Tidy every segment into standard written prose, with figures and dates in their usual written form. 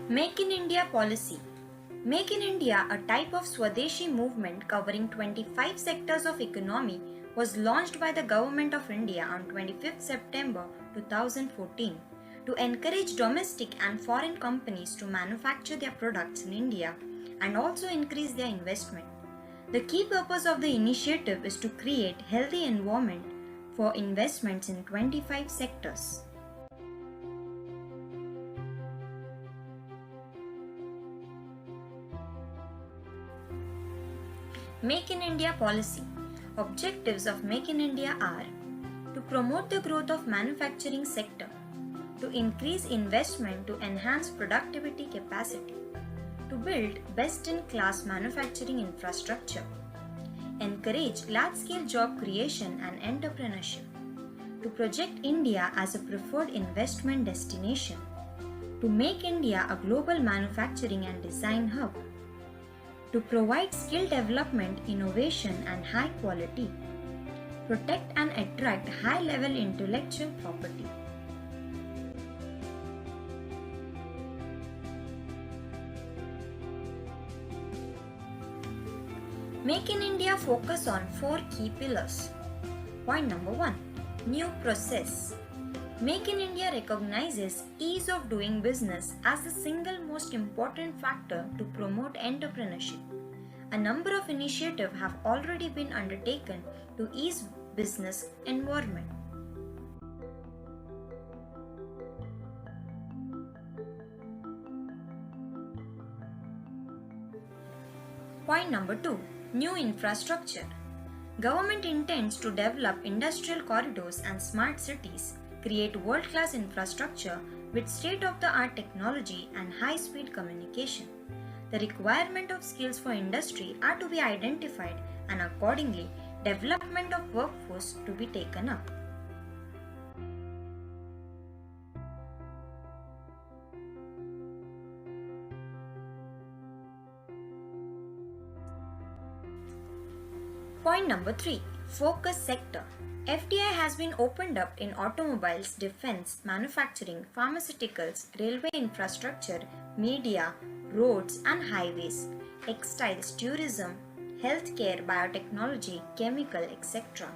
Make in India policy. Make in India, a type of Swadeshi movement covering 25 sectors of economy, was launched by the Government of India on 25th September 2014 to encourage domestic and foreign companies to manufacture their products in India and also increase their investment. The key purpose of the initiative is to create healthy environment for investments in 25 sectors. Make in India policy. Objectives of Make in India are to promote the growth of manufacturing sector, to increase investment to enhance productivity capacity, to build best-in-class manufacturing infrastructure, encourage large-scale job creation and entrepreneurship, to project India as a preferred investment destination, to make India a global manufacturing and design hub, to provide skill development, innovation and high quality, protect and attract high-level intellectual property. Make in India focus on 4 key pillars. Point number 1. New process. Make in India recognizes ease of doing business as the single most important factor to promote entrepreneurship. A number of initiatives have already been undertaken to ease business environment. Point number 2. New infrastructure. Government intends to develop industrial corridors and smart cities, create world-class infrastructure with state-of-the-art technology and high-speed communication. The requirement of skills for industry are to be identified and accordingly, development of workforce to be taken up. Point number 3. Focus sector. FDI has been opened up in automobiles, defense, manufacturing, pharmaceuticals, railway infrastructure, media, roads and highways, textiles, tourism, healthcare, biotechnology, chemical, etc.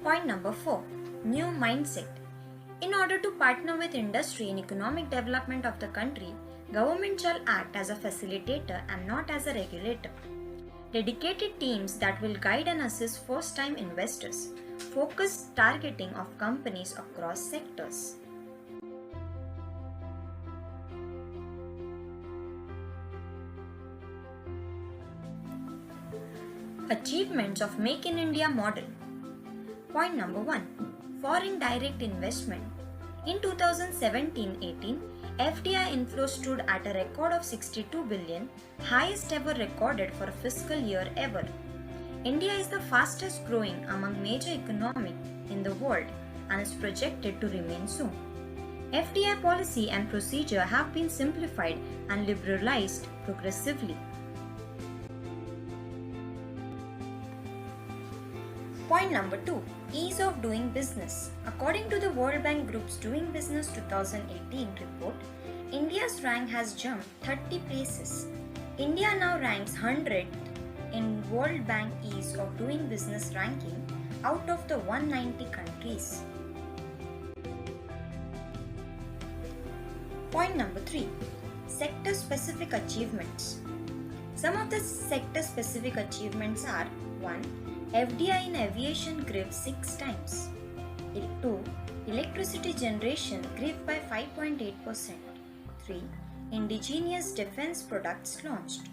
Point number 4. New mindset. In order to partner with industry in economic development of the country, government shall act as a facilitator and not as a regulator. Dedicated teams that will guide and assist first-time investors. Focused targeting of companies across sectors. Achievements of Make in India model. Point number 1. Foreign direct investment. In 2017-18, FDI inflow stood at a record of 62 billion, highest ever recorded for a fiscal year ever. India is the fastest growing among major economies in the world and is projected to remain so. FDI policy and procedure have been simplified and liberalized progressively. Point number 2. Ease of doing business. According to the World Bank Group's Doing Business 2018 report, India's rank has jumped 30 places. India now ranks 100th in World Bank Ease of Doing Business ranking out of the 190 countries. Point number 3. Sector-specific achievements. Some of the sector-specific achievements are 1. FDI in aviation grew 6 times. 2. Electricity generation grew by 5.8%. 3. Indigenous defense products launched.